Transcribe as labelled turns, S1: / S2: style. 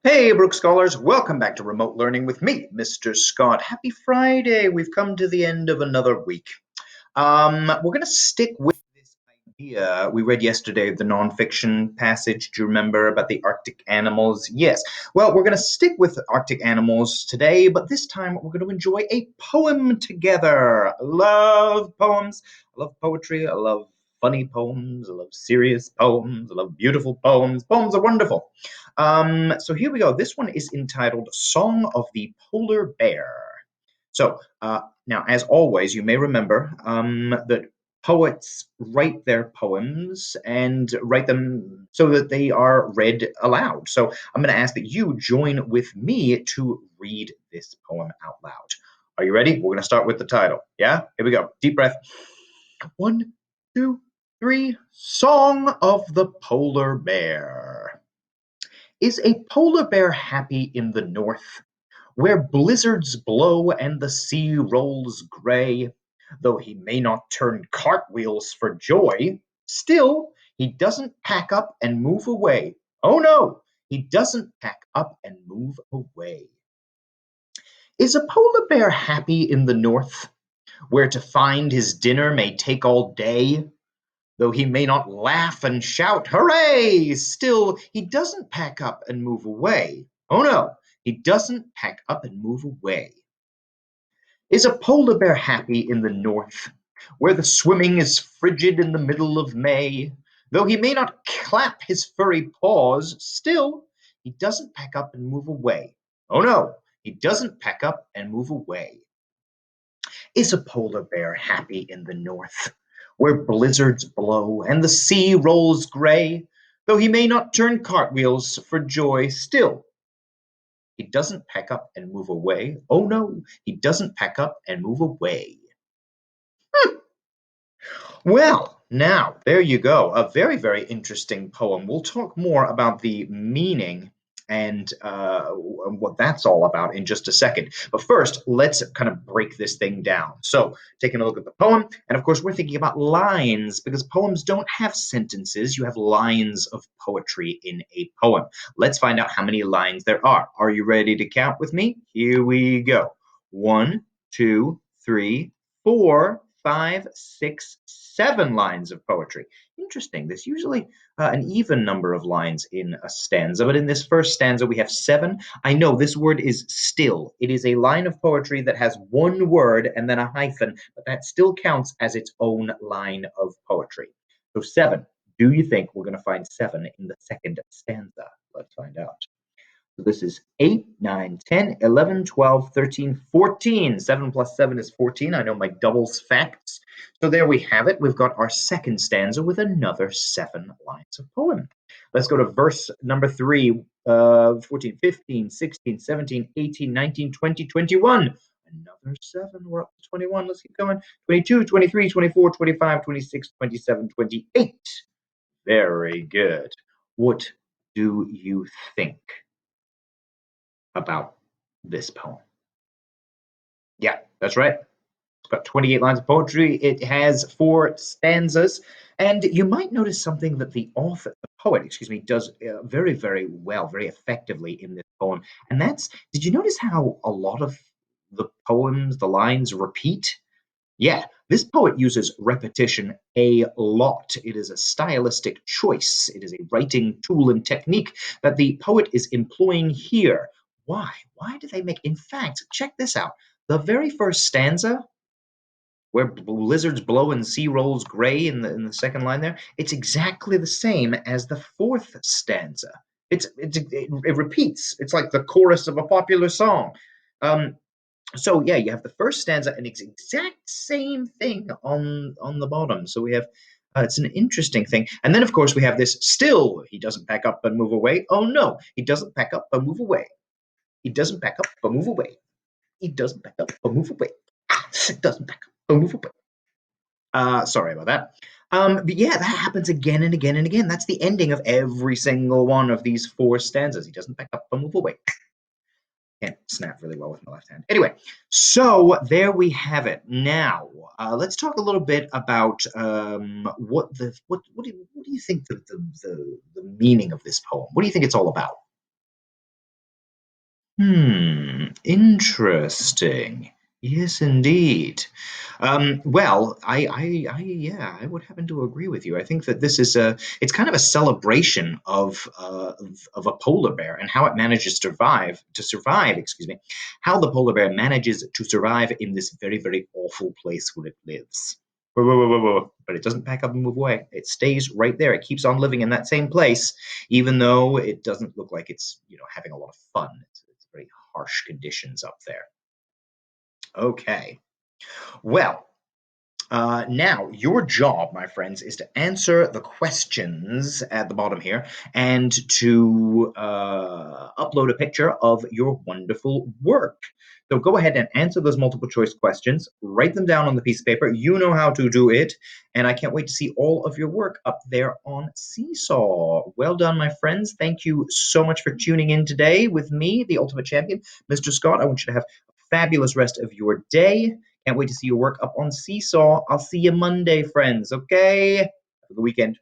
S1: Hey, Brook Scholars, welcome back to Remote Learning with me, Mr. Scott. Happy Friday. We've come to the end of another week. We're going to stick with this idea we read yesterday, the nonfiction passage. Do you remember about the Arctic animals? Yes. Well, we're going to stick with Arctic animals today, but this time we're going to enjoy a poem together. I love poems. I love poetry. I love funny poems. I love serious poems. I love beautiful poems. Poems are wonderful. So here we go. This one is entitled Song of the Polar Bear. So now, as always, you may remember that poets write their poems and write them so that they are read aloud. So I'm going to ask that you join with me to read this poem out loud. Are you ready? We're going to start with the title. Yeah? Here we go. Deep breath. One, two, three. Song of the Polar Bear. Is a polar bear happy in the north, where blizzards blow and the sea rolls gray? Though he may not turn cartwheels for joy, still he doesn't pack up and move away. Oh no, he doesn't pack up and move away. Is a polar bear happy in the north, where to find his dinner may take all day? Though he may not laugh and shout, hooray! Still, he doesn't pack up and move away. Oh no, he doesn't pack up and move away. Is a polar bear happy in the north, where the swimming is frigid in the middle of May? Though he may not clap his furry paws, still, he doesn't pack up and move away. Oh no, he doesn't pack up and move away. Is a polar bear happy in the north, where blizzards blow and the sea rolls gray? Though he may not turn cartwheels for joy, still he doesn't pack up and move away. Oh no, he doesn't pack up and move away. Well, now, there you go. A very, very interesting poem. We'll talk more about the meaning and what that's all about in just a second. But first, let's kind of break this thing down. So, taking a look at the poem, and of course, we're thinking about lines because poems don't have sentences. You have lines of poetry in a poem. Let's find out how many lines there are. Are you ready to count with me? Here we go. One, two, three, 4, 5, 6, 7 lines of poetry. Interesting. There's usually an even number of lines in a stanza, but in this first stanza we have 7. I know this word is still. It is a line of poetry that has one word and then a hyphen, but that still counts as its own line of poetry. So 7. Do you think we're going to find 7 in the second stanza? Let's find out. So this is 8, 9, 10, 11, 12, 13, 14. 7 plus 7 is 14. I know my doubles facts. So there we have it. We've got our second stanza with another 7 lines of poem. Let's go to verse number 3, 14, 15, 16, 17, 18, 19, 20, 21. Another 7. We're up to 21. Let's keep going. 22, 23, 24, 25, 26, 27, 28. Very good. What do you think about this poem? Yeah, that's right. It's got 28 lines of poetry. It has 4 stanzas. And you might notice something that the author, the poet, excuse me, does very, very well, very effectively in this poem. And that's, did you notice how a lot of the poems, the lines repeat? Yeah, this poet uses repetition a lot. It is a stylistic choice. It is a writing tool and technique that the poet is employing here. Why? Why do they make? In fact, check this out. The very first stanza, where blizzards blow and sea rolls gray in the second line there, it's exactly the same as the fourth stanza. It repeats. It's like the chorus of a popular song. So yeah, you have the first stanza and it's exact same thing on the bottom. So we have it's an interesting thing. And then of course we have this still he doesn't pack up and move away. Oh no, he doesn't pack up but move away. He doesn't pack up but move away. He doesn't pack up but move away. Doesn't pack up but move away. Sorry about that. But yeah, that happens again and again and again. That's the ending of every single one of these 4 stanzas. He doesn't pack up but move away. Can't snap really well with my left hand. Anyway, so there we have it. Now, let's talk a little bit about what do you think the meaning of this poem? What do you think it's all about? Interesting. Yes, indeed. Yeah, I would happen to agree with you. I think that it's kind of a celebration of a polar bear and how it manages to survive, excuse me, how the polar bear manages to survive in this very, very awful place where it lives. Whoa, whoa, whoa, whoa, whoa. But it doesn't pack up and move away. It stays right there. It keeps on living in that same place, even though it doesn't look like it's, having a lot of fun. It's very harsh conditions up there. Okay. Well, now, your job, my friends, is to answer the questions at the bottom here and to upload a picture of your wonderful work. So go ahead and answer those multiple choice questions. Write them down on the piece of paper. You know how to do it. And I can't wait to see all of your work up there on Seesaw. Well done, my friends. Thank you so much for tuning in today with me, the Ultimate Champion, Mr. Scott. I want you to have a fabulous rest of your day. Can't wait to see your work up on Seesaw. I'll see you Monday, friends. Okay? Have a good weekend.